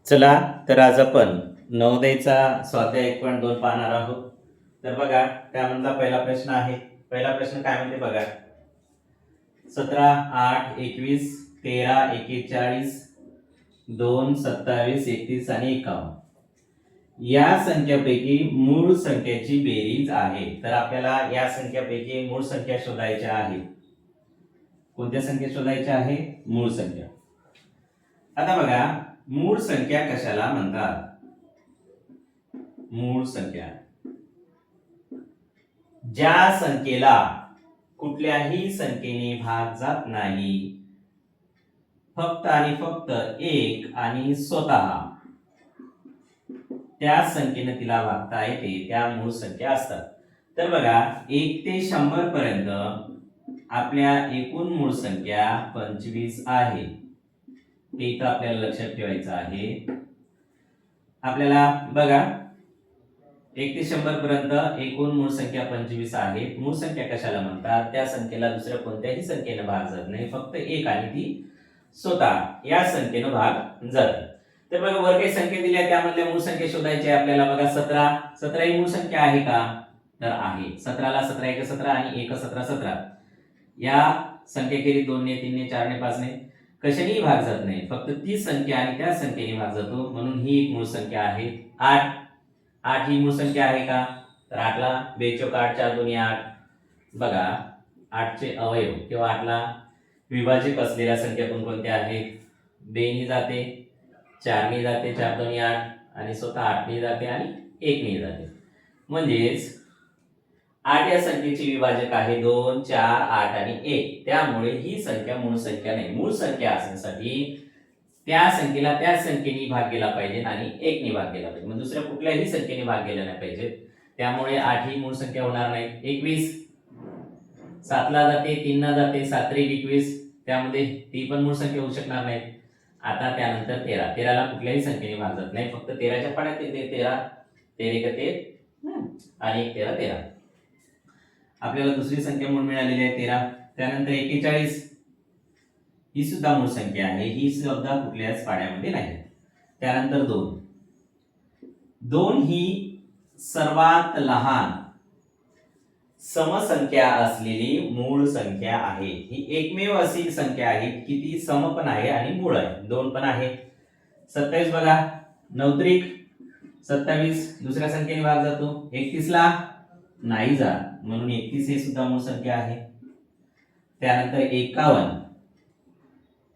चला तर आज आपण नवोदयचा स्वाध्याय 1.2 पाहणार आहोत. तर बघा त्यामधला पहिला प्रश्न आहे. पहिला प्रश्न काय म्हणते बघा. 17, 8, 21, 13, 41, 2, 27, 31 आणि 51 या संख्यापैकी मूळ संख्येची बेरीज आहे. तर आपल्याला या संख्यापैकी मूळ संख्या शोधायच्या आहे. कोणत्या संख्या शोधायच्या आहे? मूळ संख्या. आता बघा मूळ संख्या कशाला म्हणतात? मूळ संख्या ज्या संख्येला कुठल्याही संख्येने भाग जात नाही, फक्त आणि फक्त एक आणि स्वतः त्या संख्येने तिला भागता येते, त्या मूळ संख्या असतात. तर बघा 1 ते 100 पर्यंत आपल्या एकूण मूळ संख्या 25 आहे. हे इथं आपल्याला लक्षात ठेवायचं आहे. आपल्याला बघा 1 ते 100 पर्यंत एकूण मूळ संख्या 25 आहे. मूळ संख्या कशाला म्हणतात? त्या संख्येला दुसऱ्या कोणत्याही संख्येने भाग जात नाही, फक्त एक आणि ती स्वतः या संख्येने भाग जाते. तर बघा वर काही संख्या दिल्या त्यामधल्या मूळ संख्या शोधायची आहे आपल्याला. बघा 17 ही मूळ संख्या आहे का? तर आहे. 17 ला 17 1 17 आणि 1 17 17 या संख्येखेरीज 2 ने 3 ने 4 ने 5 ने कशानेही भाग जात नाही, फक्त ती संख्या आणि त्या संख्येने भाग जातो, म्हणून ही एक मूळ संख्या आहे. 8 ही मूळ संख्या आहे का? तर 8 ला 2 चौक 8 4 2 8. बघा 8 चे अवयव किंवा 8 ला विभाजक असलेल्या संख्या कोणकोणत्या आहेत? 2 ने जाते, 4 ने जाते, 4 2 8 आणि स्वतः 8 ने जाते आणि 1 ने जाते. म्हणजेच 8 या संख्येचे विभाजक आहे 2 4 8 आणि 1. त्यामुळे ही संख्या मूळ संख्या नाही. मूळ संख्या असण्यासाठी त्या संख्येला त्या संख्येने भाग गेला पाहिजे आणि 1 ने भाग गेला पाहिजे. म्हणजे दुसऱ्या कुठल्याही संख्येने भाग गेला नाही पाहिजे. त्यामुळे 8 ही मूळ संख्या होणार नाही. 21 7 ला जाते, 3 ला जाते, 7 3 21. त्यामध्ये ती पण मूळ संख्या होऊ शकणार नाही. आता त्यानंतर 13 ला कुठल्याही संख्येने भाग जात नाही, फक्त 13च्या पाड्यात येते. 13 13 आणि 1 13 13. आपल्याला दुसरी संख्या मूळ मिळालेली आहे 13. त्यानंतर 41 ही सुद्धा मूळ संख्या आहे. ही सुद्धा कुठल्याच पाड्यामध्ये नाही. त्यानंतर 2 ही सर्वात लहान समसंख्या असलेली मूळ संख्या आहे. ही एकमेव अशी संख्या आहे की ती सम पण आहे आणि मूळ आहे. 2 पण आहे. 27 बघा 9 त्रिक 27 दुसऱ्या संख्येने भाग जातो. 31 ला नाही जात, म्हणून 31 ही सुद्धा मूळ संख्या आहे. त्यानंतर 51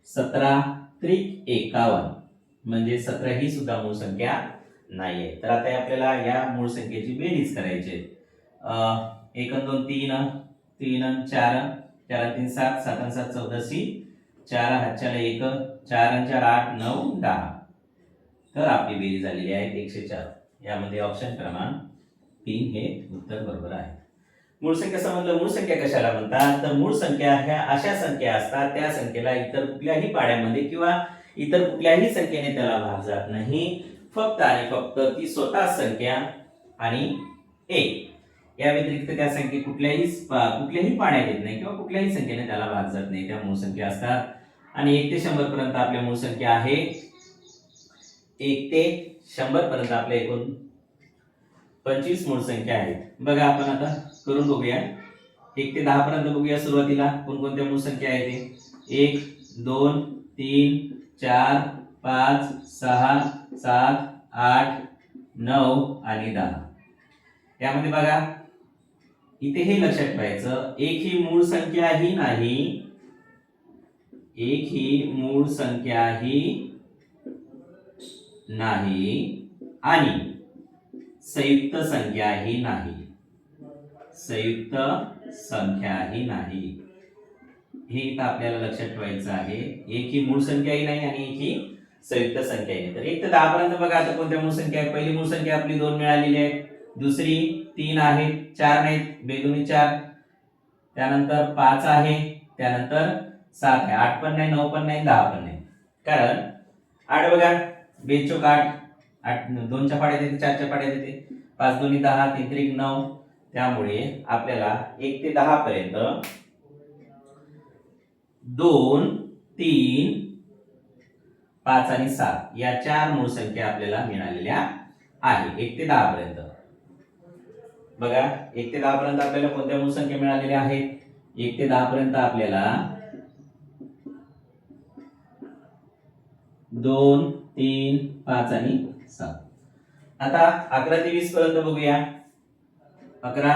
17 त्रिक 51 म्हणजे 17 ही सुद्धा मूळ संख्या नाहीये. तर आता आपल्याला या मूळ संख्येची बेरीज करायची आहे. 1 2 3 3 4 4 3 7 7 7 14 4 हातच्याला 1 4 4 8 9 10. तर आपली बेरीज झालेली आहे 104. यामध्ये ऑप्शन क्रमांक 3 हे उत्तर बरोबर आहे. मूळ संख्या समजलं. मूळ संख्या कशाला म्हणतात? तर मूळ संख्या ह्या अशा संख्या असतात त्या संख्येला इतर कुठल्याही पाड्यामध्ये किंवा इतर कुठल्याही संख्येने त्याला भाग जात नाही, फक्त आणि फक्त ती स्वतः संख्या आणि 1. या व्यतिरिक्त त्या संख्ये कुठल्याही पाड्यात येत नाही किंवा कुठल्याही संख्येने त्याला भाग जात नाही, त्या मूळ संख्या असतात. आणि 1 ते 100 पर्यंत आपल्या मूळ संख्या आहे. 1 ते 100 पर्यंत आपल्या एकूण 25 मूळ संख्या आहेत. बघा आपण आता करून बघूया. 1 ते 10 पर्यंत बघूया. सुरुवातीला कोणकोणत्या मूळ संख्या आहेत ते? 1 2 3 4 5 6 7 8 9 आणि 10. यामध्ये बघा इथे हे लक्षात ठेवायचं, एक ही मूळ संख्याही नाही, एक ही मूळ संख्याही नाही आणि संयुक्त संख्याही नाही. संयुक्त संख्याही नाही हे इथं आपल्याला लक्षात ठेवायचं आहे. एक ही मूळ संख्याही नाही आणि एक ही संयुक्त संख्याही नाही. तर 1 ते 10 पर्यंत बघा आता कोणत्या मूळ संख्या आहे? पहिली मूळ संख्या आपली 2 मिळालेली आहे. दुसरी 3 आहे, 4 नाहीत, 2 2 4. त्यानंतर 5 आहे, त्यानंतर 7 आहे. 8 पण नाही, 9 पण नाही, 10 पण नाही. कारण 8 बघा 2 चौक 8 8 2 च्या पाड्यात येते, 4 च्या पाड्यात येते, 5 2 10 3 3 9. त्यामुळे आपल्याला 1 ते 10 पर्यंत 2 3 5 आणि 7 या 4 मूळ संख्या आपल्याला मिळालेल्या आहे 1 ते 10 पर्यंत. बघा 1 ते 10 पर्यंत आपल्याला कोणत्या मूळ संख्या मिळालेल्या आहेत? 1 ते 10 पर्यंत आपल्याला 2, 3, 5 आणि 7. आता 11 ते 20 पर्यंत बघूया. 11,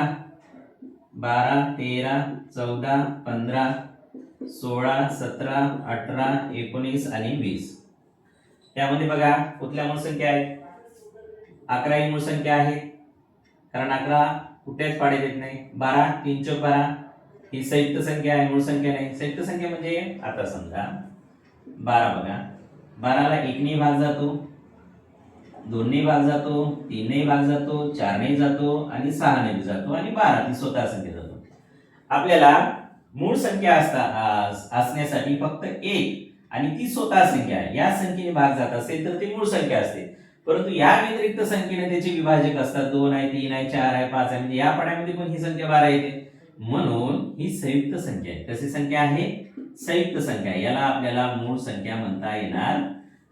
12, 13, 14, 15, 16, 17, 18, 19 आणि 20. त्यामध्ये बघा कुठल्या मूळ संख्या आहेत? 11 ही मूळ संख्या आहे, कारण 11 कुठल्याच पाड्यात येत नाही. 12, 3 चौक 12 ही संयुक्त संख्या आहे, मूळ संख्या नाही. संयुक्त संख्या म्हणजे आता समजा 12 बघा, 12ला 1 ने भाग जातो, 2 ने भाग जातो, 3 ने भाग जातो, 4 ने जातो आणि 6 ने जातो आणि 12 ती स्वतः संख्या जातो. आपल्याला मूळ संख्या असण्यासाठी फक्त 1 आणि ती स्वतः संख्या आहे या संख्येने भाग जात असेल तर ती मूळ संख्या असते. परंतु या व्यतिरिक्त संख्येने त्याचे विभाजक असतात. 2 आहे, 3 आहे, 4 आहे, 5 आहे, म्हणजे या पाड्यामध्ये पण ही संख्या 12 येते. म्हणून ही संयुक्त संख्या आहे. कशी संख्या आहे? संयुक्त संख्या. याला आपल्याला मूळ संख्या म्हणता येणार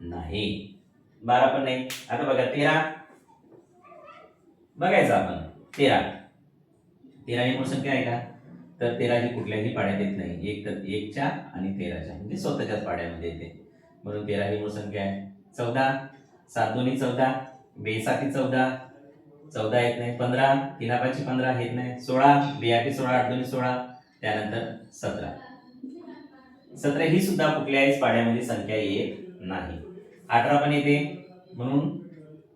नाही. 12 पण नाही. आता बघा 13 बघायचं आपण. 13 ही मूळ संख्या आहे का? तर 13 ही कुठल्याही पाड्यात येत नाही. एक तर 1च्या आणि 13च्या म्हणजे स्वतःच्याच पाड्यामध्ये येते, म्हणून 13 ही मूळ संख्या आहे. 14, 7 दोन्ही 14, 2 7 14, 14 येत नाही. 15, 3 5 15 येत नाही. 16, 2 8 16, 8 दोन्ही 16. त्यानंतर 17 ही सुद्धा कुठल्याही पाड्यामध्ये संख्या येत नाही. 18 पण येते, म्हणून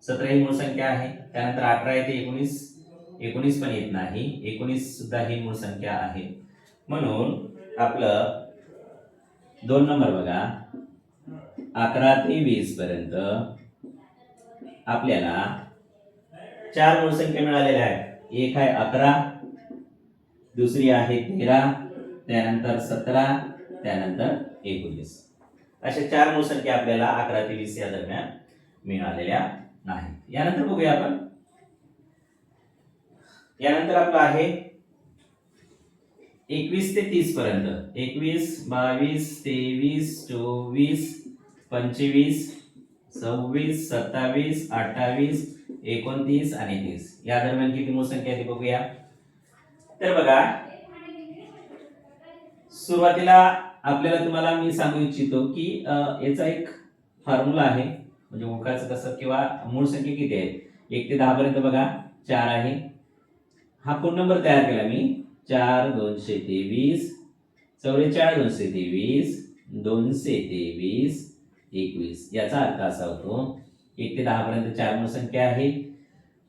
17 ही मूळ संख्या आहे. त्यानंतर 18 येते. 19 पण येत नाही. 19 सुद्धा ही मूळ संख्या आहे. म्हणून आपलं 2 नंबर बघा, 11 ते 20 पर्यंत आपल्याला 4 मूळ संख्या मिळालेल्या आहेत. एक आहे 11, दुसरी आहे 13, त्यानंतर 17, त्यानंतर 19. अशा 4 मूळ संख्या आपल्याला 11 ते 20 या दरम्यान मिळालेल्या आहेत. यानंतर बघूया आपण. यानंतर आपलं आहे 21 ते 30 पर्यंत. 21, 22, 23, 24, 25, 26, 27, 28, 29 आणि 30 या दरम्यान किती मूळ संख्या आहे ते बघूया. तर बघा सुरुवातीला आपल्याला तुम्हाला मी सांगू इच्छितो की याचा एक फॉर्म्युला आहे, म्हणजे ओळखायचं कसं किंवा मूळ संख्या किती आहेत. 1 ते 10 पर्यंत बघा 4 आहे. हा फोन नंबर तयार केला मी. 4 223 44 223 223 21. याचा अर्थ असा होतो 1 ते 10 पर्यंत 4 मूळ संख्या आहे.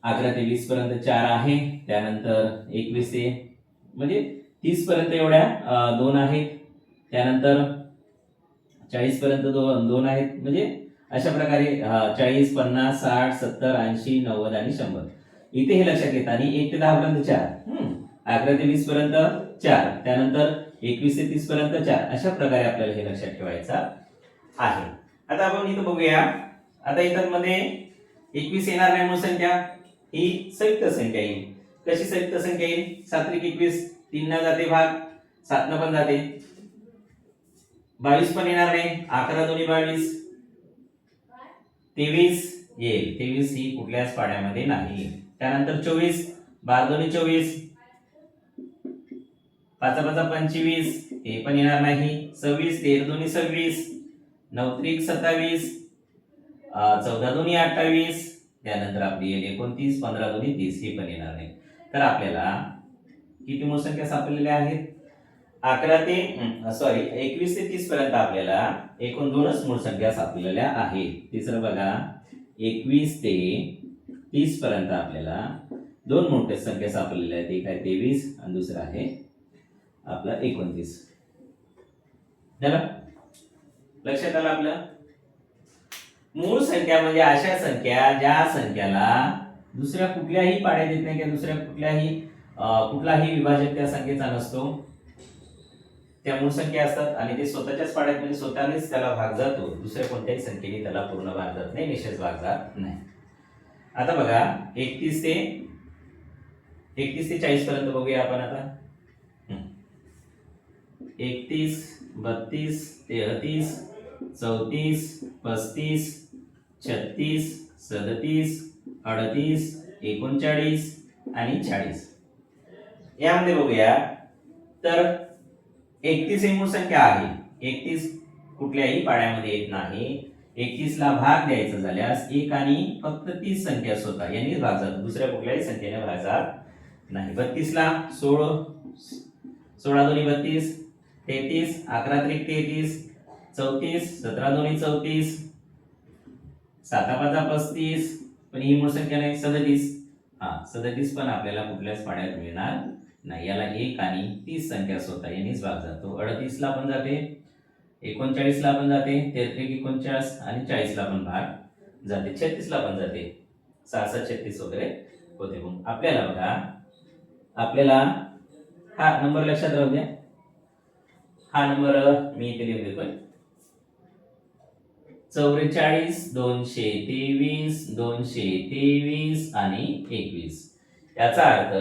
11 ते 20 पर्यंत 4 आहे. त्यानंतर 21 ते म्हणजे 30 पर्यंत एवढ्या 2 आहेत. त्यानंतर 40 पर्यंत 2 आहेत. म्हणजे अशा प्रकारे 40, 50, 60, 70, 80, 90 आणि 100 इथे हे लक्षात घेता. आणि 1 ते 10 पर्यंत 4, 11 ते 20 पर्यंत 4, त्यानंतर 21 ते 30 पर्यंत 4. अशा प्रकारे आपल्याला हे लक्षात ठेवायचं आहे. आता आपण इथं बघूया. आता इथं मध्ये 21 येणार नाही मूळ संख्या, ही संयुक्त संख्या येईल. कशी संयुक्त संख्या येईल? 7 त्रिक 21, 3 न जाते भाग, 7 न पण जाते. 22 पण येणार नाही. 11 दोन्ही 22, 23 येईल. 23 ही कुठल्याच पाड्यामध्ये नाही. त्यानंतर 24, 12 दोन्ही 24, 5 5 25 हे पण येणार नाही. 26, 13 दोन्ही 26, 9 त्रिक 27, 14 दोन्ही 28, त्यानंतर आपली येईल 29, 15 दोन्ही 30 हे पण येणार नाही. तर आपल्याला किती मूळ संख्या सापडलेल्या आहेत? 21 ते 30 पर्यंत आपल्याला एकूण 2च मूळ संख्या सापडलेल्या आहेत. तिसरं बघा, 21 ते 30 पर्यंत आपल्याला 2 मोठ्या संख्या सापडलेल्या आहेत. एक आहे 23 आणि दुसरा आहे आपला 29. झालं? लक्षात आलं आपलं? मूळ संख्या म्हणजे अशा संख्या ज्या संख्याला दुसऱ्या कुठल्याही पाड्यात येत नाही किंवा दुसऱ्या कुठलाही विभाजक त्या संख्येचा नसतो, त्या मूळ संख्या असतात. आणि ते स्वतःच्याच पाड्यात म्हणजे स्वतःनेच त्याला भाग जातो. दुसऱ्या कोणत्याही संख्येने त्याला पूर्ण भाग जात नाही, निश्चित भाग जात नाही. आता बघा 31 ते 40 पर्यंत बघूया आपण. आता 31, 32, 33, 34, 35, 36, 37, 38, 39 आणि 40. यामध्ये बघूया तर 31 ही मूळ संख्या आहे. 31 कुठल्याही पाड्यामध्ये येत नाही. 31 ला भाग द्यायचा झाल्यास 1 आणि फक्त 30 संख्या स्वतः यांनीच भाग जातो, दुसऱ्या कुठल्याही संख्येने भाग जात नाही. 32 ला 16 दोन्ही 32, 33, 11 त्रिक 33, 34, 17 दोन्ही 34, 7 5 35, पण ही मूळ संख्या नाही. 37, 37 पण आपल्याला कुठल्याच पाड्यात मिळणार नाही. याला 1 आणि 30 संख्या स्वतः यांनीच भाग जातो. 38 ला पण जाते, 39 ला पण जाते, 33 49 आणि 40 ला पण भाग जाते, 36 ला पण जाते, 6 6 36 वगैरे होते. मग आपल्याला बघा, आपल्याला हा नंबर लक्षात राहू द्या. हा नंबर मी इथे लिहून देतोय. 44 223 223 आणि 21. याचा अर्थ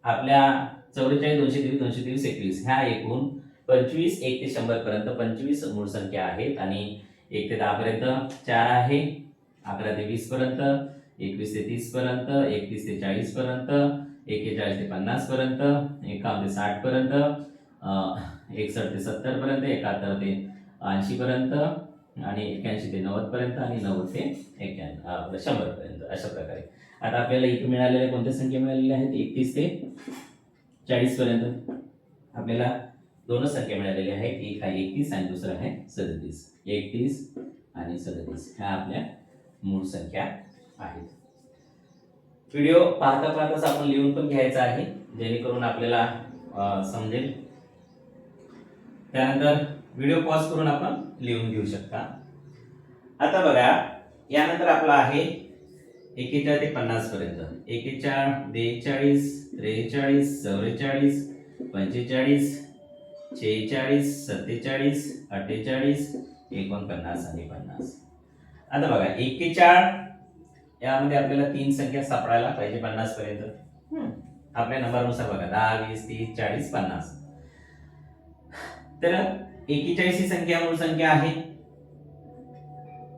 आपल्या 44 223 223 21 ह्या एकूण 25 1 ते 100 पर्यंत 25 मूळ संख्या आहेत आणि 1 ते 10 पर्यंत 4 आहे, 11 ते 20 पर्यंत, 21 ते 30 पर्यंत, 31 ते 40 पर्यंत, 41 ते 50 पर्यंत, 51 ते 60 पर्यंत, 61 ते 70 पर्यंत, 71 ते 80 पर्यंत आणि 81 ते 90 पर्यंत आणि 90 ते 100 पर्यंत. अशा प्रकारे आता आपल्याला इथे मिळालेल्या कोणत्या संख्या मिळालेल्या आहेत? 31 ते 40 पर्यंत आपल्याला दोनच संख्या मिळालेल्या आहेत. एक आहे 31 आणि दुसरा आहे 37. 31 आणि 37 ह्या आपल्या मूळ संख्या आहेत. व्हिडिओ पाहता पाहताच आपण लिहून पण घ्यायचा आहे, जेणेकरून आपल्याला समजेल. त्यानंतर व्हिडिओ पॉज करून आपण लिहून घेऊ शकता. आता बघा, यानंतर आपला आहे 41 ते 50 पर्यंत. 41 42 43 44 45 46 47 48 49 आणि 50. आता बघा 41 यामध्ये आपल्याला 3 संख्या सापडायला पाहिजे 50 पर्यंत. आपल्या नंबरनुसार बघा 10 20 30 40 50. तर 41 ही संख्या मूळ संख्या आहे.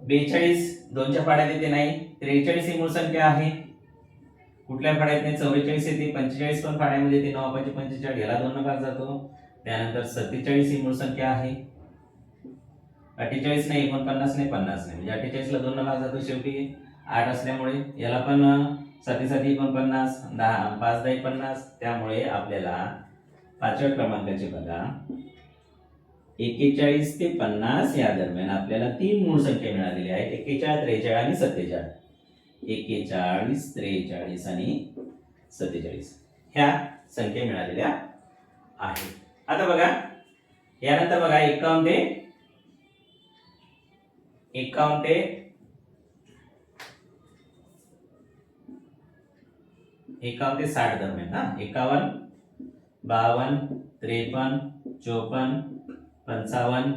42 दोनच्या पाड्यात येते नाही. 43 ही मूळ संख्या आहे, कुठल्या पाड्यात नाही. 44 येते, 45 पण पाड्यामध्ये येते, 9 5 45 याला 2 भाग जातो. त्यानंतर 47 ही मूळ संख्या आहे. 48 नाही, 49 नाही, 50 नाही, म्हणजे 48 ला 2 भाग जातो. शेवटी 8 असल्यामुळे याला पण 7 7 49, 10 5 10 50. त्यामुळे आपल्याला पाचव्या क्रमांकाचे बघा 41 ते 50 या दरम्यान आपल्याला 3 मूळ संख्या मिळालेल्या आहेत. 41 43 आणि 47. 41 43 आणि 47 ह्या संख्या मिळालेल्या आहेत. आता बघा, यानंतर बघा 51 ते 60 दरम्यान. 51 52 53 54 55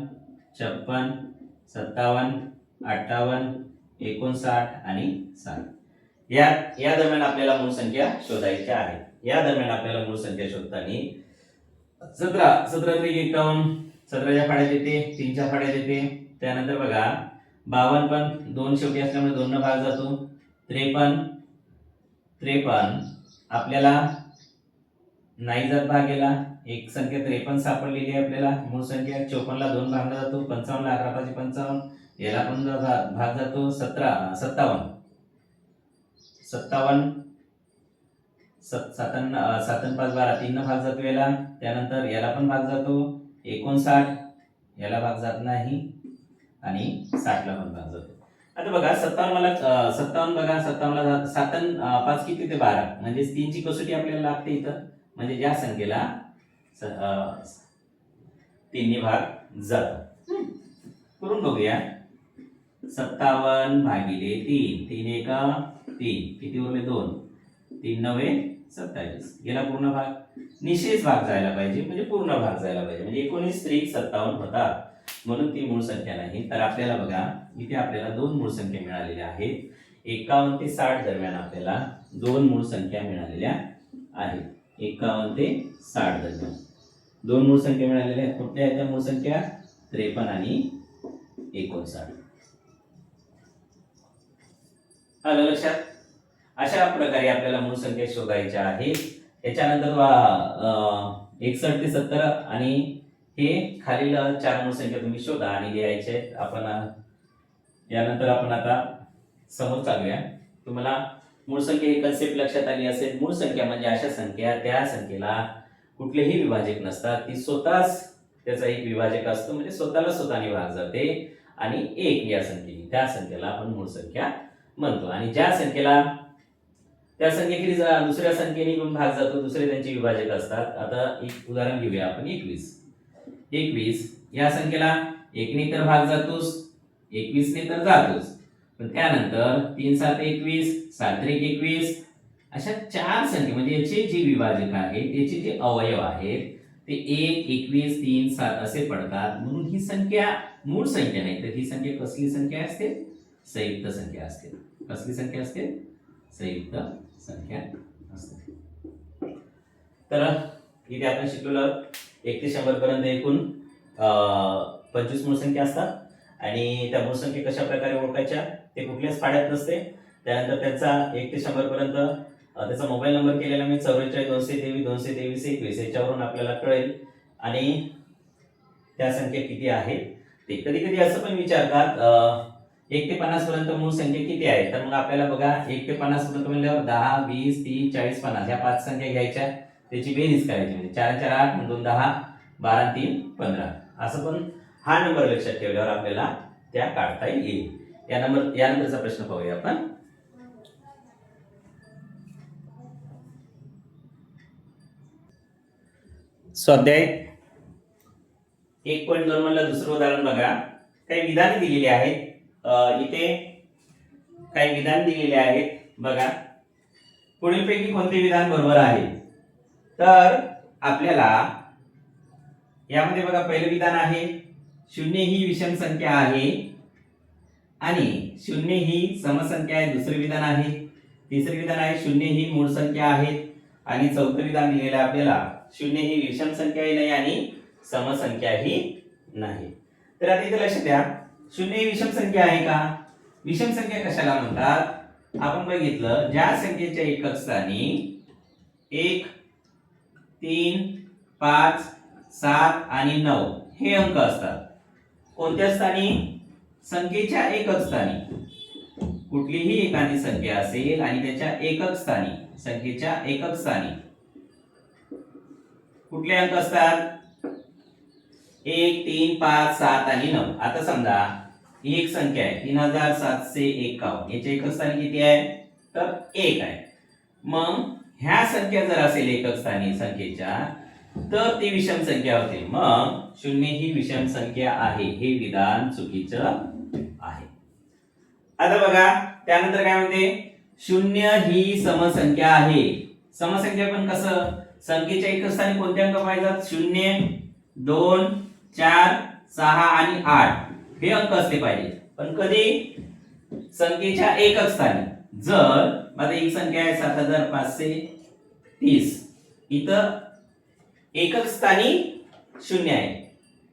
56 57 58 59 आणि 60 या दरम्यान आपल्याला मूळ संख्या शोधायच्या आहेत. या दरम्यान आपल्याला मूळ संख्या शोधताना 17 त्रिक 51 17च्या पाड्यात येते, 3च्या पाड्यात येते. त्यानंतर बघा 52 पण 2 शेवटी असल्यामुळे 2 न भाग जातो. 53 आपल्याला नाही जात भाग गेला. एक संख्या 53 सापडलेली आहे आपल्याला मूळ संख्या. 54 ला 2 भागला जातो. 55 ला 11 5 55 याला पण भाग जातो. 57 7 5 12 3 न भाग जातो याला. त्यानंतर याला पण भाग जातो. 59 याला भाग जात नाही आणि 60 ला पण भाग जातो. आता बघा 57 बघा 57 ला 7 5 किती ते 12 म्हणजे 3 ची कसोटी आपल्याला लागते इथं. म्हणजे ज्या संख्येला 3 ने भाग जातो. करून बघूया. 57 भागिले 3 3 1 3 किती उरले 2 3 9 27 गेला पूर्ण भाग. निशेष भाग जायला पाहिजे, म्हणजे पूर्ण भाग जायला पाहिजे, म्हणजे 19 त्रिक 57 होतात, म्हणून ती मूळ संख्या नाही. तर आपल्याला बघा इथे आपल्याला 2 मूळ संख्या मिळालेल्या आहेत. 51 ते 60 दरम्यान आपल्याला 2 मूळ संख्या मिळालेल्या आहेत. 51 ते 60 दरम्यान 2 मूळ संख्या मिळालेल्या आहेत. कुठल्या आहेत त्या मूळ संख्या? 53 आणि 59. आलं लक्षात? अशा प्रकारे आपल्याला मूळ संख्या शोधायच्या आहेत. त्याच्यानंतर 61 ते 70 आणि हे खालील 4 मूळ संख्या तुम्ही शोधा आणि लिहायचे. आपण यानंतर आपण आता समोर चालूया. तुम्हाला मूळ संख्या ही कन्सेप्ट लक्षात आली असेल. मूळ संख्या म्हणजे अशा संख्या त्या संख्येला कुठलेही विभाजक नसतात, ती स्वतःच त्याचा एक विभाजक असतो, म्हणजे स्वतःला स्वतःने भाग जाते आणि एक या संख्येने, त्या संख्येला आपण मूळ संख्या म्हणतो. आणि ज्या संख्येला त्या संख्येखेरीज दुसऱ्या संख्येने पण भाग जातो, दुसरे त्यांचे विभाजक असतात. आता एक उदाहरण घेऊया आपण. 21 या संख्येला 1 ने तर भाग जातोच, 21 ने तर जातोच, पण त्यानंतर 3 7 21, 7 3 21 अशा 4 संख्या म्हणजे याचे जे विभाजक आहेत, त्याचे जे अवयव आहेत ते 1 21 3 7 असे पडतात. म्हणून ही संख्या मूळ संख्या नाही, तर ही संख्या कसली संख्या असते? संयुक्त संख्या असते. कसली संख्या असते? संयुक्त संख्या असते. तर इथे आपण शिकलो 1 ते 100 पर्यंत एकूण 25 मूळ संख्या असतात आणि त्या मूळ संख्या कशा प्रकारे ओळखायच्या ते कुठल्याच पाड्यात नसते. त्यानंतर त्याचा 1 ते 100 पर्यंत त्याचा मोबाईल नंबर केलेला मी 44 223 223 21 याच्यावरून आपल्याला कळेल आणि त्या संख्या किती आहेत ते. कधी कधी असं पण विचारतात 1 ते 50 पर्यंत मूळ संख्या किती आहे, तर मग आपल्याला बघा 1 ते 50 पर्यंत म्हणल्यावर 10 20 30 40 50 या 5 संख्या घ्यायच्या, त्याची बेरीज करायची. म्हणजे 4 4 8 2 10 12 3 15 असं पण हा नंबर लक्षात ठेवल्यावर आपल्याला त्या काढता येईल. यानंतरचा प्रश्न पाहूया आपण. स्वाध्याय 1.2 मधलं दुसरं उदाहरण बघा. काही विधाने दिलेली आहेत. इथे काही विधान दिलेले आहेत बघा. पुढीलपैकी कोणते विधान बरोबर आहे? तर आपल्याला यामध्ये बघा पहिलं विधान आहे 0 ही विषम संख्या आहे आणि 0 ही समसंख्या आहे. दुसरे विधान आहे. तिसरे विधान आहे 0 ही मूळ संख्या आहे आणि चौथं विधान दिलेलं आहे आपल्याला 0 ही विषम संख्याही नाही आणि समसंख्याही नाही. तर आता इथे लक्ष द्या, 0 ही विषम संख्या आहे का? विषम संख्या कशाला म्हणतात? आपण बघितलं ज्या संख्येच्या एकक स्थानी 1 3 5 7 आणि 9 हे अंक असतात. कोणत्या स्थानी? संख्येच्या एकक स्थानी. कुठलीही एखादी संख्या असेल आणि त्याच्या एकक स्थानी, संख्येच्या एकक स्थानी कुठले अंक असतात? 1 3 5 7 आणि 9. आता समजा ही एक संख्या आहे 3751, याच्या एकक स्थानी किती आहे? तर 1 आहे. मग ह्या संख्या जर असेल एकक स्थानी संख्येच्या तर ती विषम संख्या होते. मग 0 ही विषम संख्या आहे हे विधान चुकीचं आहे. आता बघा त्यानंतर काय म्हणते? 0 ही समसंख्या आहे. समसंख्या पण कसं? संख्येच्या एकक स्थानी कोणते अंक पाहिजेत? 0 2 4 6 आणि 8 हे अंक असले पाहिजे. पण कधी? संख्येच्या एकक स्थानी. जर आता एक संख्या आहे 7530, इथं एकक स्थानी 0 आहे,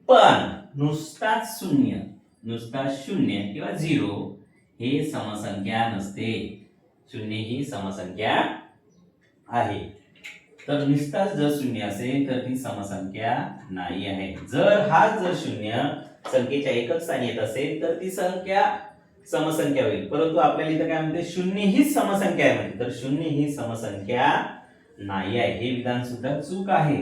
पण नुसताच 0 किंवा 0 हे समसंख्या नसते. 0 ही समसंख्या आहे. तर नुसताच जर 0 असेल तर ती समसंख्या नाही आहे. जर 0 संख्येच्या एकक स्थानी येत असेल तर ती संख्या समसंख्या होईल. परंतु आपल्याला इथं काय म्हणते? 0 ही समसंख्या आहे म्हणते. तर 0 ही समसंख्या नाही आहे हे विधान सुद्धा चूक आहे.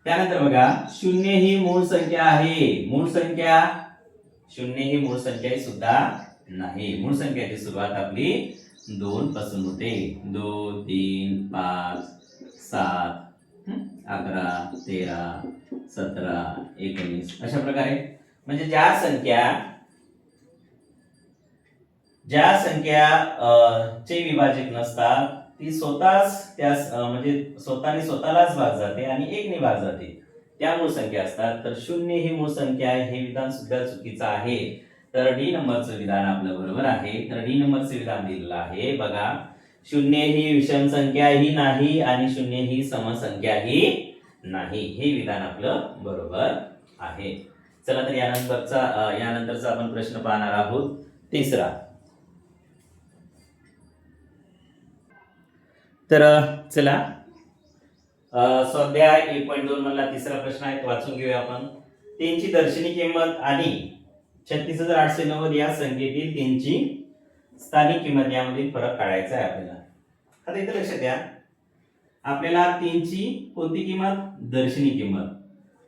त्यानंतर बघा 0 ही मूळ संख्या आहे. मूळ संख्या 0 ही मूळ संख्या सुद्धा नाही. मूळ संख्याची सुरुवात आपली 2 पासून होते. 2 3 5 7 11 13 17 19 अशा प्रकारे. म्हणजे ज्या संख्या चे विभाजक नसतात ती स्वतःच त्या म्हणजे स्वतःलाच भाग जाते आणि 1 ने भाग जाते, त्या मूळ संख्या असतात. तर 0 ही मूळ संख्या आहे हे विधान सुद्धा चुकीचं आहे. तर डी नंबरचं विधान आपलं बरोबर आहे. तर डी नंबरचं विधान दिलेलं आहे बघा. 0 ही विषम संख्याही नाही आणि 0 ही समसंख्याही नाही हे विधान आपलं बरोबर आहे. चला तर यानंतरचा आपण प्रश्न पाहणार आहोत तिसरा. तर चला स्वाध्याय 1.2 मधला तिसरा प्रश्न आहे, तो वाचून घेऊया आपण. त्यांची दर्शनी किंमत आणि 36,890 या संख्येतील त्यांची स्थानिक किंमत यामधील फरक काढायचा आहे आपल्याला. आता इथे लक्षात द्या, आपल्याला त्यांची कोणती किंमत, दर्शनी किंमत,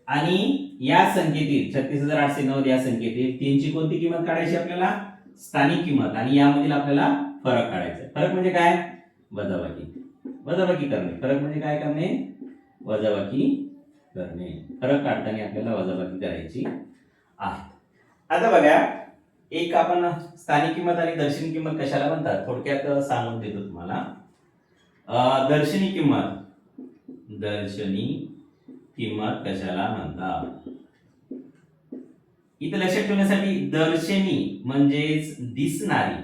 आणि या संख्येतील 36,890 या संख्येतील त्यांची कोणती किंमत काढायची आपल्याला, स्थानिक किंमत, आणि यामधील आपल्याला फरक काढायचा. फरक म्हणजे काय, वजाबाकी करणे. फरक म्हणजे काय करणे, वजाबाकी करणे. फरक काढताना आपल्याला वजाबाकी करायची आहे. आता बघा, एक आपण स्थानिक किंमत आणि दर्शनी किंमत कशाला म्हणतात थोडक्यात सांगून देतो तुम्हाला. दर्शनी किंमत कशाला म्हणतात, इथं लक्षात ठेवण्यासाठी, दर्शनी म्हणजेच दिसणारी,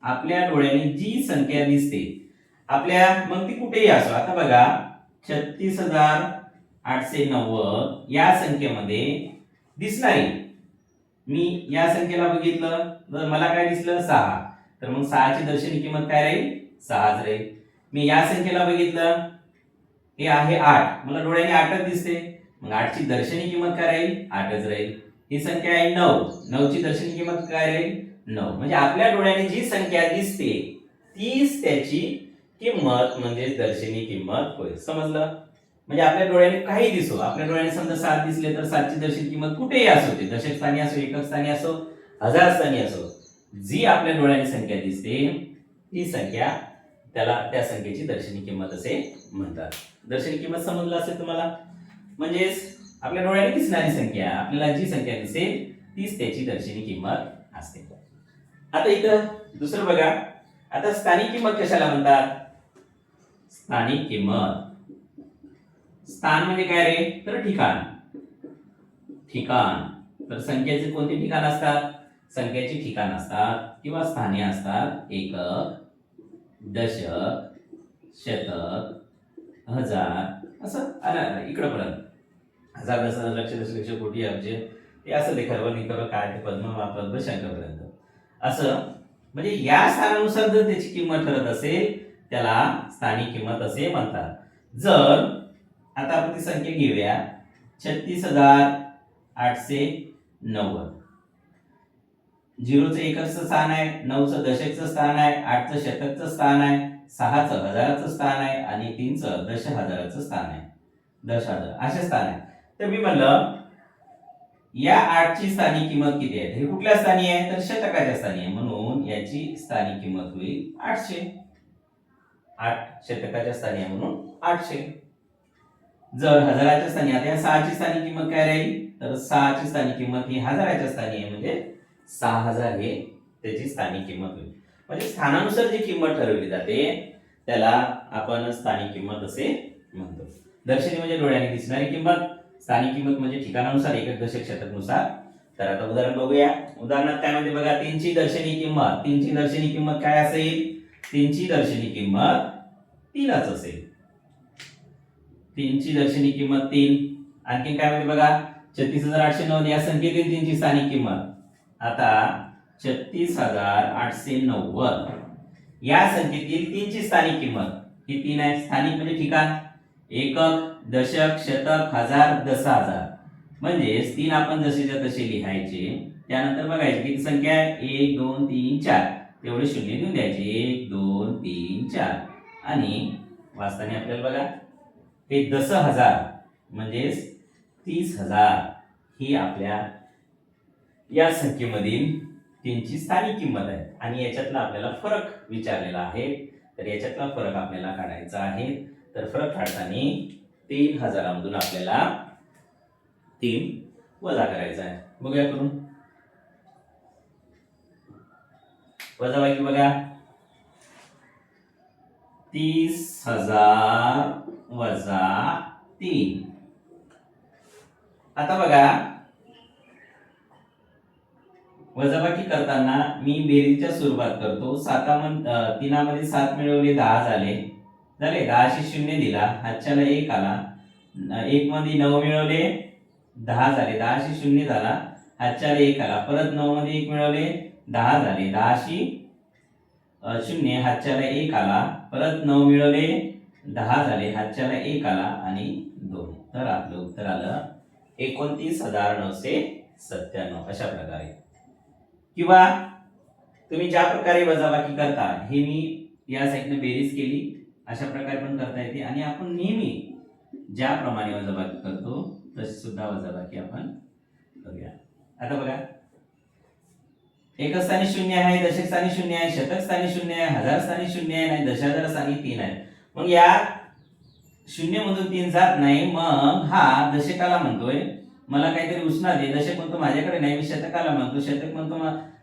आपल्या डोळ्याने जी संख्या दिसते आपल्या, मग ती कुठेही असो. आता बघा 36,890 या संख्येमध्ये दिसणारी, मी या संख्येला बघितलं तर मला काय दिसलं, 6. तर मग 6ची दर्शनी किंमत काय राहील, 6च राहील. मी या संख्येला बघितलं, हे आहे 8, मला डोळ्याने 8च दिसते, मग 8ची दर्शनी किंमत काय राहील, 8च राहील. ही संख्या आहे 9, 9ची दर्शनी किंमत काय राहील, 9. म्हणजे आपल्या डोळ्याने जी संख्या दिसते तीच त्याची किंमत म्हणजे दर्शनी किंमत होय. समजलं? म्हणजे आपल्या डोळ्याने काही दिसो, आपल्या डोळ्याने समजा 7 दिसले तर 7ची दर्शनी किंमत कुठेही असो, ते दशक स्थानी असो, एकक स्थानी असो, हजार स्थानी असो, जी आपल्या डोळ्याने संख्या दिसते ती संख्या, त्याला त्या संख्येची दर्शनी किंमत असे म्हणतात. दर्शनी किंमत समजलं असेल तुम्हाला, म्हणजेच आपल्या डोळ्याने दिसणारी संख्या, आपल्याला जी संख्या दिसेल तीच त्याची दर्शनी किंमत असते. आता इथं दुसरं बघा, आता स्थानिक किंमत कशाला म्हणतात, स्थानिक किंमत, स्थान म्हणजे काय रे, तर ठिकाण. तर संख्येचे कोणते ठिकाण असतात, संख्येचे ठिकाण असतात किंवा स्थाने असतात. एकक, दशक, शतक, हजार, असं इकडपर्यंत. हजार, दशक, लक्ष, दशलक्ष, कोटी, अब्ज, ते असं ते खरवं निखरवं काय ते पद्म शंकरपर्यंत असं. म्हणजे या स्थानानुसार जर त्याची किंमत ठरत असेल त्याला स्थानिक किंमत असे म्हणतात. जर आता आपण ती संख्या घेऊया, 36,890. 0चं एककचं स्थान आहे, 9चं दशकचं स्थान आहे, 8चं शतकचं स्थान आहे, 6चं हजाराचं स्थान आहे आणि 3चं दशहजाराचं स्थान आहे. 10,000 असे स्थान आहे. तर मी म्हणलं या 8ची स्थानिक किंमत किती आहे, हे कुठल्या स्थानी आहे, तर शतकाच्या स्थानी आहे, म्हणून याची स्थानिक किंमत होईल 800. 8 शतकाच्या स्थानी आहे म्हणून 800. जर हजाराच्या स्थानी, आता या 6ची स्थानिक किंमत काय राहील, तर 6ची स्थानिक किंमत ही हजाराच्या स्थानी आहे, म्हणजे 6,000 हे त्याची स्थानिक किंमत होईल. म्हणजे स्थानानुसार जी किंमत ठरवली जाते त्याला आपण स्थानिक किंमत असे म्हणतो. दर्शनी म्हणजे डोळ्याने दिसणारी किंमत, स्थानिक किंमत म्हणजे ठिकाणानुसार, एकक, दशक, शतकनुसार. तर आता उदाहरण बघूया. उदाहरणात काय म्हणते बघा, 3ची दर्शनी किंमत. 3ची दर्शनी किंमत काय असेल, 3ची दर्शनी किंमत 3च असेल. 3ची दर्शनी किंमत 3. आणखी काय म्हणते बघा, 36,890 या संख्येतील 3ची स्थानिक किंमत. आता 36,890 या संख्येतील 3ची स्थानिक किंमत ही 3 आहे. स्थानिक म्हणजे ठिकाण, एकक, दशक, शतक, हजार, दशहजार. म्हणजेच 3 आपण जसेच्या तसे लिहायचे. त्यानंतर बघायचे किती संख्या आहे, 1 2 3 4, तेवढे शून्य देऊन द्यायचे. 1 2 3 4 आणि वाचताना आपल्याला बघा हे 10,000 म्हणजेच 30,000 ही आपल्या या संख्येमधील 3ची स्थानिक किंमत आहे. आणि याच्यातला आपल्याला फरक विचारलेला आहे, तर याच्यातला फरक आपल्याला काढायचा आहे. तर फरक काढताना 3,000 मधून आपल्याला 3 वजा करायचा आहे. बघूया करून. वजाबाकी बघा, 30,000 वजा 3. आता बघा वजाबाकी करताना मी बेरीजच्या स्वरूपात करतो. 3मध्ये 7 मिळवले 10 झाले. 10शी 0 दिला, हातच्याला 1 आला, एक मध्ये 9 मिळवले 10 झाले, 10शी 0 झाला, हातच्या 1 आला, परत 9 मध्ये 1 मिळवले 10 झाले, 10शी 0 हातच्याला 1 आला, परत 9 मिळवले 10 झाले, हातच्याला 1 आला आणि 2. तर आपलं उत्तर आलं 29,997 अशा प्रकारे. किंवा तुम्ही ज्या प्रकारे वजाबाकी करता हे मी या साईडने बेरीज केली अशा प्रकारे पण करता येते, आणि आपण नेहमी ज्याप्रमाणे वजाबाकी करतो तशी सुद्धा वजाबाकी आपण करूया. आता बघा, एकक स्थानी 0 आहे, दशक स्थानी 0 आहे, शतक स्थानी 0 आहे, हजार स्थानी 0 आहे, नाही दशहजार स्थानी 3 आहे. मग या 0 मधून 3 जात नाही, मग हा दशकाला म्हणतोय मला काहीतरी उष्णा दे, दशक म्हणतो माझ्याकडे नाही, मी शतकाला म्हणतो, शतक म्हणतो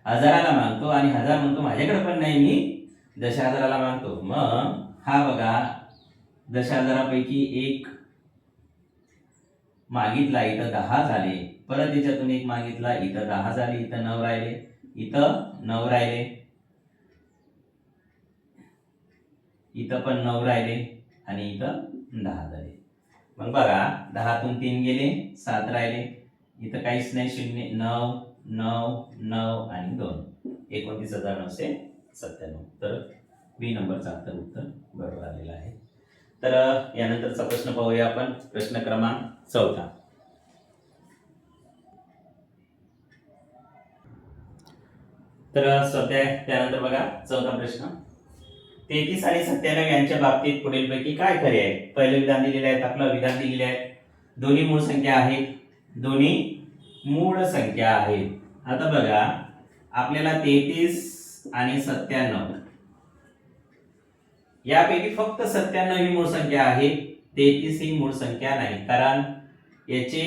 हजाराला मागतो, आणि हजार म्हणतो माझ्याकडे पण नाही, मी दशहजाराला मागतो. मग हा बघा दशहजारापैकी एक मागितला, इथं 10 झाले, परत याच्यातून एक मागितला, इथं 10 झाले, इथं 9 राहिले, इथं 9 राहिले, इथं पण 9 राहिले, आणि इथं 10 झाले. मग बघा 10 तून 3 गेले, 7 राहिले, इथं काहीच नाही, 0 9 9 9 आणि 2, 29,997. तर बी नंबरचा उत्तर बरोबर आलेला आहे. तर यानंतरचा प्रश्न पाहूया आपण, प्रश्न क्रमांक 4. तर त्यानंतर बघा 4था प्रश्न, 33 आणि 97 यांच्या बाबतीत पुढीलपैकी काय खरे आहे? पहिलं विधान दिलेले आहे, आपलं विधान दिलेले आहे, दोन्ही मूळ संख्या आहेत, दोन्ही मूळ संख्या आहेत. आता बघा आपल्याला 33 आणि 97 यापैकी फक्त 97 ही मूळ संख्या आहे, 33 ही मूळ संख्या नाही. कारण याचे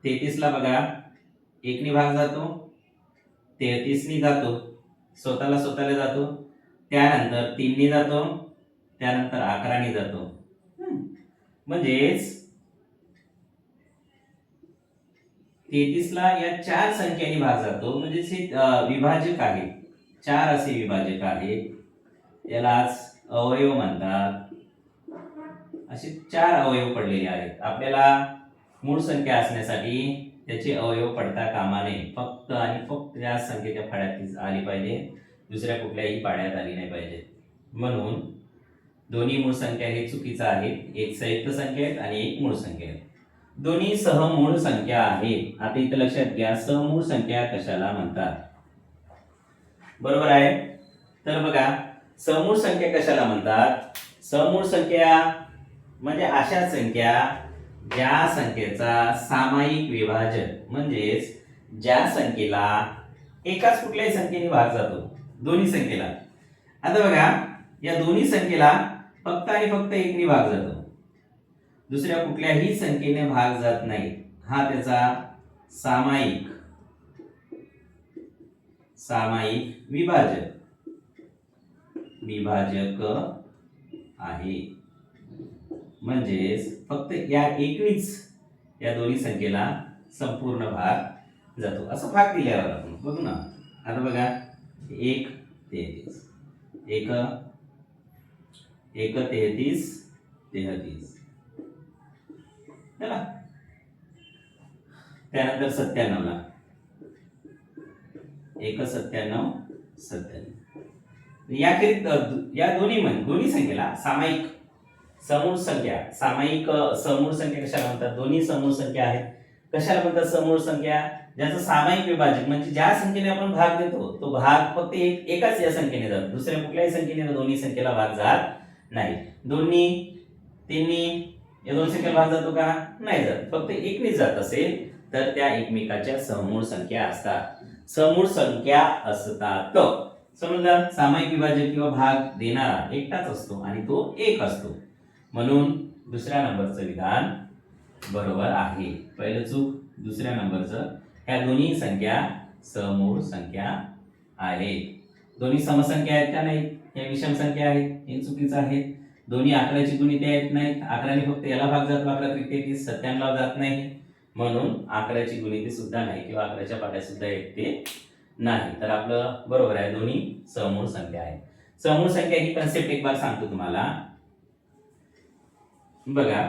33 ला बघा 1 ने भाग जातो, 33 ने जातो, स्वतःला जातो, त्यानंतर 3 ने जातो, त्यानंतर 11 ने जातो. म्हणजेच 33 ला या 4 संख्यांनी भाग जातो, म्हणजे विभाजक आहेत, 4 असे विभाजक आहेत, यालाच अवयव म्हणतात. असे 4 अवयव पडलेले आहेत. आपल्याला मूळ संख्या असण्यासाठी त्याचे अवयव पडता कामा नये, फक्त आणि फक्त या संख्येच्या फळ्यात आली पाहिजे, दुसऱ्या कुठल्याही पाड्यात आली नाही पाहिजे. म्हणून दोन्ही मूळ संख्या हे चुकीचं आहे, एक संयुक्त संख्या आहेत आणि एक मूळ संख्या आहे. दोन्ही सहमूळ संख्या आहेत. आता इथं लक्षात घ्या, सहमूळ संख्या कशाला म्हणतात? बरोबर आहे. तर बघा समूळ संख्या कशाला म्हणतात? समूळ संख्या म्हणजे अशा संख्या ज्या संख्येचा सामायिक विभाजक, म्हणजेच ज्या संख्येला एकाच कुठल्याही संख्येने भाग जातो, दोन्ही संख्येला. आता बघा या दोन्ही संख्येला फक्त आणि फक्त 1 ने भाग जातो, दुसऱ्या कुठल्याही संख्येने भाग जात नाही. हा त्याचा सामायिक विभाजक आहे. म्हणजेच फक्त या एकनीच या दोन्ही संख्येला संपूर्ण भाग जातो. असं भाग दिल्यावर आपण बघू ना. आता बघा 1 33 1 33 33, चला त्यानंतर 97 ला 1 97 97. या दोन्ही संख्येला सामायिक समूळ संख्या, समूळ संख्या कशाला म्हणतात? दोन्ही समूळ संख्या आहेत. कशाला म्हणतात समूळ संख्या? ज्याचं सामायिक विभाजक म्हणजे ज्या संख्येने आपण भाग देतो तो भाग फक्त एकाच या संख्येने जातो, दुसऱ्या कुठल्याही संख्येने दोन्ही संख्येला भाग जात नाही. तिन्ही या दोन संख्येला भाग जातो का? नाही जात. फक्त एकनेच जात असेल तर त्या एकमेकाच्या समूळ संख्या असतात. समूळ संख्या असतात. समजा सामायिक विभाजक किंवा भाग देणारा एकटाच असतो आणि तो एक असतो, म्हणून दुसऱ्या नंबरचं विधान बरोबर आहे. पहिलं चूक, दुसऱ्या नंबरचं. ह्या दोन्ही संख्या समूळ संख्या आहेत. दोन्ही समसंख्या आहेत का नाही? या विषम संख्या आहेत, हे चुकीचं आहे. दोन्ही 11ची गुणिते आहेत नाहीत. 11ने फक्त याला भाग जातो, 11 त्रिक 33, 97 जात नाही, म्हणून 11ची गुणिते सुद्धा नाही किंवा 11च्या पाड्या सुद्धा आहेत ते नाही. तर आपलं बरोबर आहे, दोन्ही समूळ संख्या आहेत. समूळ संख्या ही कन्सेप्ट एक बार सांगतो तुम्हाला. बघा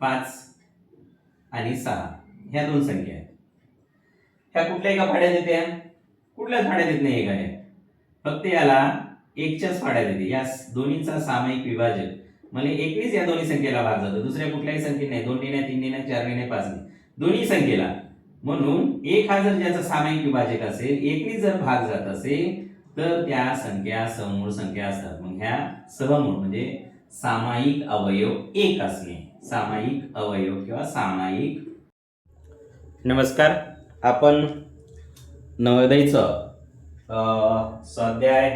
5 आणि 6 ह्या दोन संख्या आहेत. ह्या कुठल्याही का फाड्या देते? कुठल्याच फाड्या देत नाही एखाद्या, फक्त याला एकच्याच फाड्या देते. या दोन्हीचा सामायिक विभाजक म्हणजे एकनीच या दोन्ही संख्येला भाग जातो, दुसऱ्या कुठल्याही संख्येने नाही, 2 ने नाही, 3 ने नाही, 4 ने नाही, 5 ने, दोन्ही संख्येला. म्हणून एक हा जर ज्याचा सामायिक विभाजक असेल, एकनीच जर भाग जात असेल तर त्या संख्या समूळ संख्या असतात. मग ह्या सहमूळ म्हणजे सामायिक अवयव एक असणे, सामायिक अवयव किंवा सामायिक. नमस्कार, आपण नवोदयचं स्वाध्याय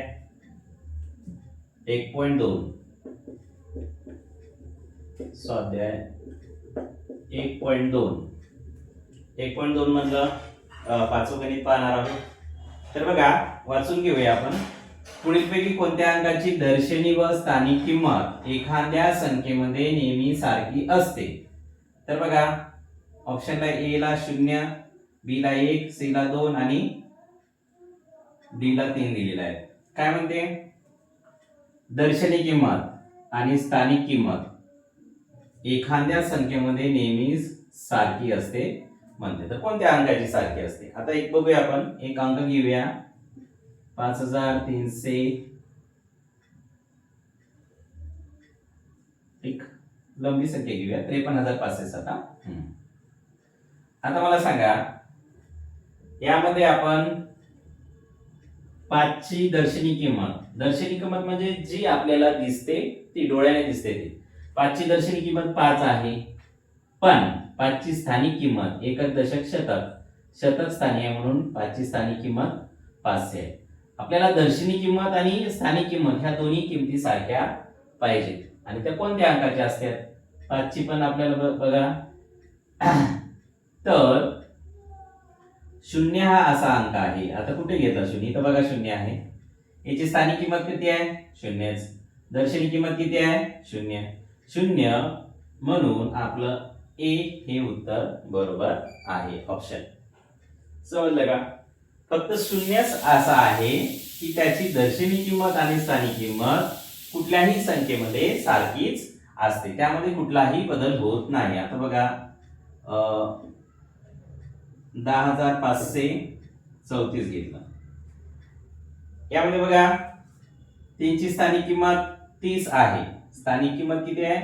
1.2 स्वाध्याय 1.2 मधलं पाचवं गणित पाहणार आहोत. तर बघा वाचून घेऊया आपण. पुढीलपैकी कोणत्या अंकाची दर्शनी व स्थानिक किंमत एखाद्या संख्येमध्ये नेहमी सारखी असते? तर बघा ऑप्शनला ए ला 0, बी ला 1, सी ला 2 आणि डी ला 3 दिलेला आहे. काय म्हणते? दर्शनी किंमत आणि स्थानिक किंमत एखाद्या संख्येमध्ये नेहमीच सारखी असते म्हणते. तर कोणत्या अंकाची सारखी असते? आता एक बघूया आपण, एक अंक घेऊया 5300. एक लंबी संख्या घेऊया 53,507. आता मला सांगा यामध्ये आपण 5 ची दर्शनी किंमत म्हणजे जी आपल्याला दिसते ती डोळ्याने दिसते ती 5 ची दर्शनी किंमत 5 आहे. पण 5 ची स्थानिक किंमत एकक दशक शतक स्थानी आहे म्हणून 5 ची स्थानिक किंमत 500 आहे. आपल्याला दर्शनी किंमत आणि स्थानिक किंमत ह्या दोन्ही किमती सारख्या पाहिजेत आणि त्या कोणत्या अंकाच्या असतात? 5 ची पण आपल्याला बघा तर 0 हा असा अंक आहे. आता कुठे घेतला 0? इथं बघा 0 आहे. याची स्थानिक किंमत किती आहे? 0च. दर्शनी किंमत किती आहे? 0. 0 म्हणून आपलं ए हे उत्तर बरोबर आहे, ऑप्शन. समजलं का? फक्त 0च असा आहे की त्याची दर्शनी किंमत आणि स्थानिक किंमत कुठल्याही संख्येमध्ये सारखीच असते, त्यामध्ये कुठलाही बदल होत नाही. आता बघा 10,534 घेतलं. यामध्ये बघा 3 ची स्थानिक किंमत 30 आहे. स्थानिक किंमत किती आहे?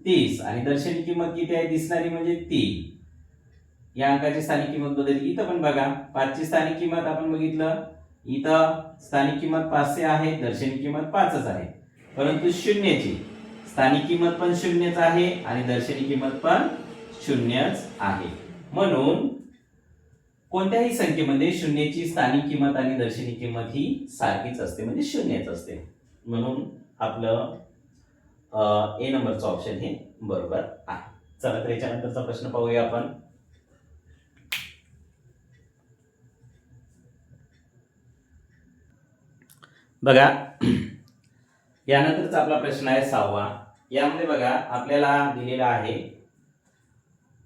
30 आणि दर्शनी किंमत किती आहे? दिसणारी म्हणजे 3. या अंकाची स्थानिक किंमत बदलली. इथं पण बघा 5 ची स्थानिक किंमत आपण बघितलं, इथं स्थानिक किंमत 500 आहे, दर्शनी किंमत 5च आहे. परंतु 0 ची स्थानिक किंमत पण 0च आहे आणि दर्शनी किंमत पण 0च आहे. म्हणून कोणत्याही संख्येमध्ये 0 ची स्थानिक किंमत आणि दर्शनी किंमत ही सारखीच असते, म्हणजे 0च असते. म्हणून आपलं ए नंबरचं ऑप्शन हे बरोबर आहे. चला तर याच्यानंतरचा प्रश्न पाहूया आपण. बघा यानंतरचा आपला प्रश्न आहे 6वा. यामध्ये बघा आपल्याला दिलेला आहे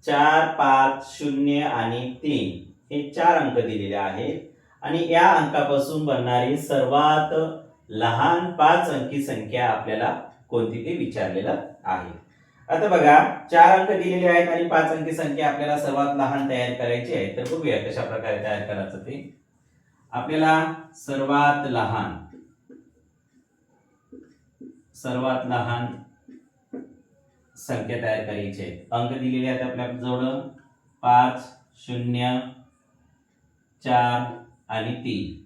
4, 5, 0 आणि 3 हे 4 अंक दिलेले आहेत आणि या अंकापासून बनणारी सर्वात लहान 5 अंकी संख्या आपल्याला कोणती ते विचारलेलं आहे. आता बघा 4 अंक दिलेले आहेत आणि 5 अंकी संख्या आपल्याला सर्वात लहान तयार करायची आहे. तर बघूया कशा प्रकारे तयार करायचं ते. आपल्याला सर्वात लहान संख्या तयार करायची आहे. अंक दिलेले आहेत आपल्या जवळ 5, 0, 4 आणि 3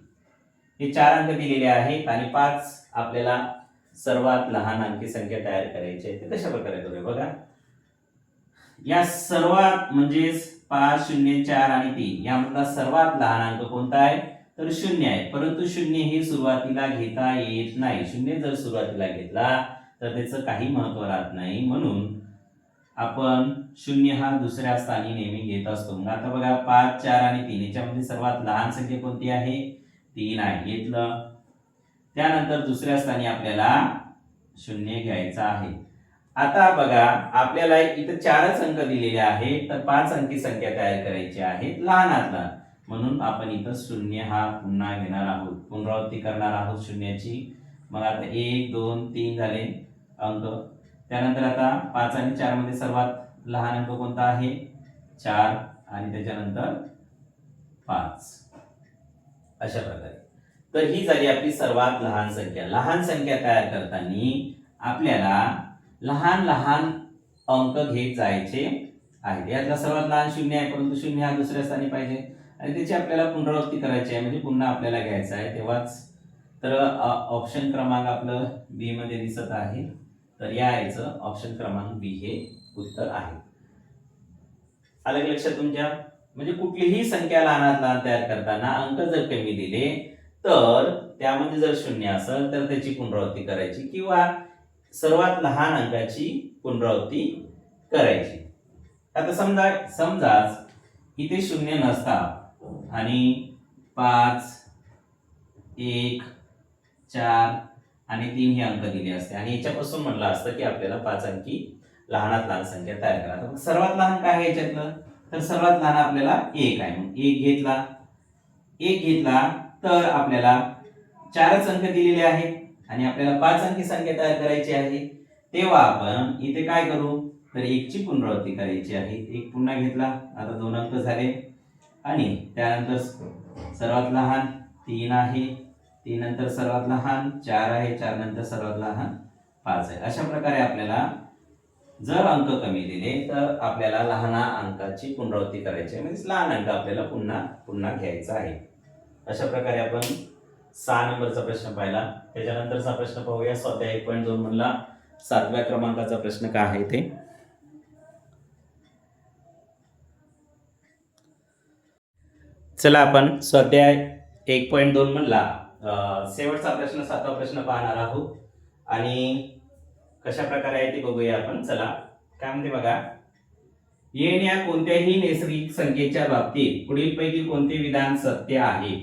हे 4 अंक दिलेले आहेत आणि 5 आपल्याला सर्वात लहान अंकी संख्या तयार करायची आहे. ते कशा प्रकारे करूया बघा. या सर्वात म्हणजेच 5, 0, 4 आणि 3 यामधला सर्वात लहान अंक कोणता आहे? तर 0 आहे. परंतु 0 हे सुरुवातीला घेता येत नाही. 0 जर सुरुवातीला घेतला तर त्याचं काही महत्त्व राहत नाही, म्हणून आपण 0 हा दुसऱ्या स्थानी नेहमी घेत असतो. मग आता बघा 5, 4 आणि 3 याच्यामध्ये सर्वात लहान संख्या कोणती आहे? 3 आहे, घेतलं. त्यानंतर दुसऱ्या स्थानी आपल्याला 0 घ्यायचा आहे. आता बघा आपल्याला इथं 4च अंक दिलेले आहेत, तर 5 अंकी संख्या तयार करायची आहे लहानात लहान, म्हणून आपण इथं 0 हा पुन्हा घेणार आहोत, पुनरावृत्ती करणार आहोत 0ची. मग आता 1, 2, 3 झाले अंक. त्यानंतर आता 5 आणि 4 मध्ये सर्वात लहान अंक कोणता आहे? 4 आणि त्याच्यानंतर 5. अशा प्रकारे. तर ही झाली आपली सर्वात लहान संख्या. लहान संख्या तयार करताना आपल्याला लहान लहान अंक घेत जायचे आहेत. यातला सर्वात लहान 0 आहे, परंतु 0 हा दुसऱ्या स्थानी पाहिजे आणि त्याची आपल्याला पुनरावृत्ती करायची आहे, म्हणजे पुन्हा आपल्याला घ्यायचं आहे तेव्हाच. तर ऑप्शन क्रमांक आपलं बी मध्ये दिसत आहे. तर याचं ऑप्शन क्रमांक बी हे उत्तर आहे. अलग लक्षात तुमच्या? म्हणजे कुठलीही संख्या लहानात लहान तयार करताना अंक जर कमी दिले तर त्यामध्ये जर 0 असेल तर त्याची पुनरावृत्ती करायची किंवा सर्वात लहान अंकाची पुनरावृत्ती करायची. आता समजा इथे 0 नसता आणि 5, 1, 4 आणि 3 हे अंक दिले असते आणि याच्यापासून म्हटलं असतं की आपल्याला 5 अंकी लहानात लहान संख्या तयार करा. तर सर्वात लहान काय आहे याच्यातलं? तर सर्वात लहान आपल्याला 1 आहे. मग 1 घेतला तर आपल्याला 4च अंक दिलेले आहेत आणि आपल्याला 5 अंकी संख्या तयार करायची आहे. तेव्हा आपण इथे काय करू? तर 1 ची पुनरावृत्ती करायची आहे. 1 पुन्हा घेतला, आता 2 अंक झाले आणि त्यानंतर सर्वात लहान 3 आहे, 3 नंतर सर्वात लहान 4 आहे, 4 नंतर सर्वात लहान 5 आहे. अशा प्रकारे आपल्याला जर अंक कमी दिले तर आपल्याला लहान अंकाची पुनरावृत्ती करायची आहे, म्हणजे लहान अंक आपल्याला पुन्हा पुन्हा घ्यायचा आहे. अशा प्रकारे आपण 6 नंबरचा प्रश्न पाहिला. त्याच्यानंतरचा प्रश्न पाहूया. स्वाध्याय 1.2 मधला 7व्या क्रमांकाचा प्रश्न काय आहे ते. चला आपण स्वाध्याय 1.2 मधला शेवटचा प्रश्न 7वा प्रश्न पाहणार आहोत आणि कशा प्रकारे आहे ते बघूया आपण. चला काय म्हणते बघा. n या कोणत्याही नैसर्गिक संख्येच्या बाबतीत पुढीलपैकी कोणते विधान सत्य आहे?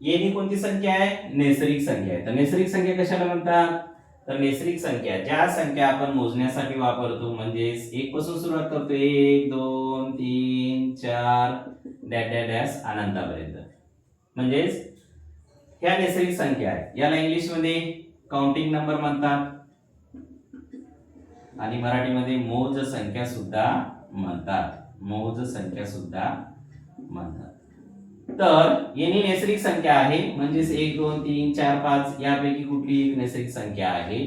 n ही कोणती संख्या आहे? नैसर्गिक संख्या आहे. तर नैसर्गिक संख्या कशाला म्हणतात? तर नैसर्गिक संख्या ज्या संख्या आपण मोजण्यासाठी वापरतो, म्हणजे 1 पासून सुरुवात करतो, 1 2 3 4 डॅश डॅश डॅश अनंतापर्यंत, म्हणजेच ह्या नैसर्गिक संख्या आहेत. याला इंग्लिश मध्ये काउंटिंग नंबर म्हणतात आणि मराठीमध्ये मोज संख्या सुद्धा म्हणतात. मोज संख्या सुद्धा म्हणतात. तर n ही नैसर्गिक संख्या आहे, म्हणजेच 1 2 3 4 5 यापैकी कुठली एक नैसर्गिक संख्या आहे.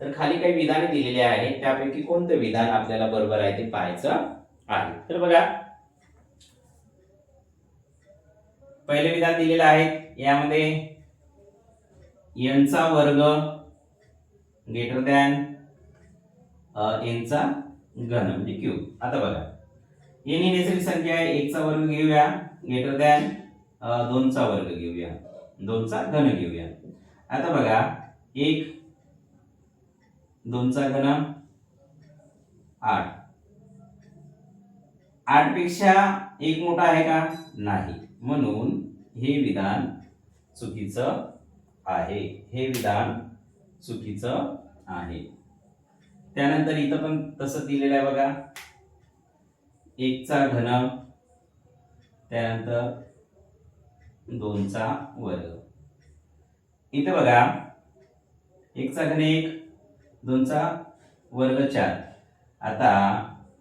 तर खाली काही विधाने दिलेली आहेत, त्यापैकी कोणतं विधान आपल्याला बरोबर आहे ते पाहायचं आहे. तर बघा, पहिले विधान दिलेलं आहे, यामध्ये n चा वर्ग ग्रेटर दॅन n चा घन म्हणजे क्यूब. आता बघा, n ही नैसर्गिक संख्या आहे, 1 चा वर्ग घेऊया ग्रेटर दॅन 2 चा वर्ग घेऊया, 2 चा घन घेऊया. आता बघा, 1 2 चा घन 8. 8 पेक्षा 1 मोठा आहे का? नाही, म्हणून हे विधान चुकीचं आहे. हे विधान चुकीचं आहे. त्यानंतर इथं पण तसं दिलेलं आहे बघा, 1 चा घन त्यानंतर 2 चा वर्ग. इथे बघा, 1 चा घन 1 2 चा वर्ग 4. आता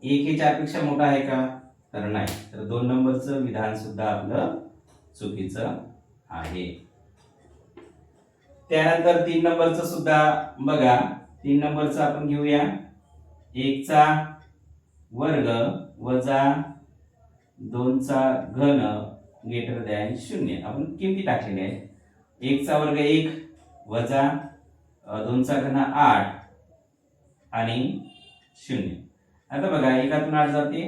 1 हे 4 पेक्षा मोठा आहे का? तर नाही. तर 2 नंबरचं विधान सुद्धा आपलं चुकीचं आहे. त्यानंतर 3 नंबरचं सुद्धा बघा, 3 नंबरचं आपण घेऊया, 1 चा वर्ग वजा 2 चा घन ग्रेटर दॅन 0. आपण किमती टाकलेल्या आहेत. 1 चा वर्ग 1 वजा 2 चा घन 8 आणि 0. आता बघा, एकातून 8 जाते,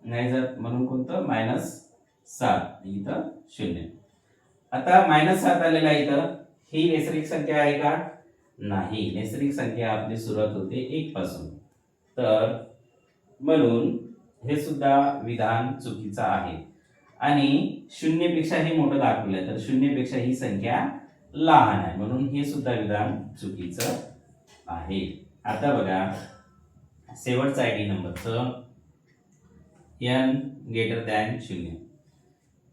नाही जात, म्हणून कोणतं? -7. इथं 0. आता -7 आलेला आहे. इथं ही नैसर्गिक संख्या आहे का? नाही. नैसर्गिक संख्या आपली सुरुवात होते 1 पासून. तर म्हणून हे सुद्धा विधान चुकीचं आहे आणि 0 पेक्षा हे मोठं दाखवलंय, तर 0 पेक्षा ही संख्या लहान आहे, म्हणून हे सुद्धा विधान चुकीचं आहे. आता बघा, शेवटचा आयडी नंबरचं n ग्रेटर दॅन 0.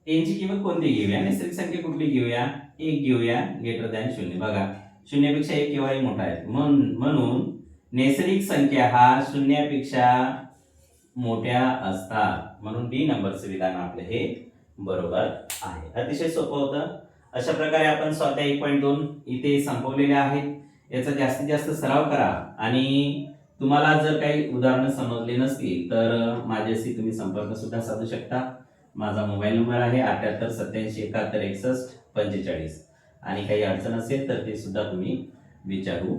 n ची किंमत कोणती घेऊया? नैसर्गिक संख्या कुठली घेऊया? 1 घेऊया ग्रेटर दॅन 0. बघा, 0 पेक्षा 1 केव्हाही मोठा आहे, म्हणून नैसर्गिक संख्या हा शून्यापेक्षा मोठ्या असतात, म्हणून डी नंबरचं विधान आपलं हे बरोबर आहे. अतिशय सोपं होतं. अशा प्रकारे आपण स्वाध्याय 1.2 इथे संपवलेले आहेत. याचा जास्तीत जास्त सराव करा आणि तुम्हाला जर काही उदाहरणं समजले नसतील तर माझ्याशी तुम्ही संपर्क सुद्धा साधू शकता. माझा मोबाईल नंबर आहे 78 87 71 61 45 आणि काही अडचण असेल तर ते सुद्धा तुम्ही विचारू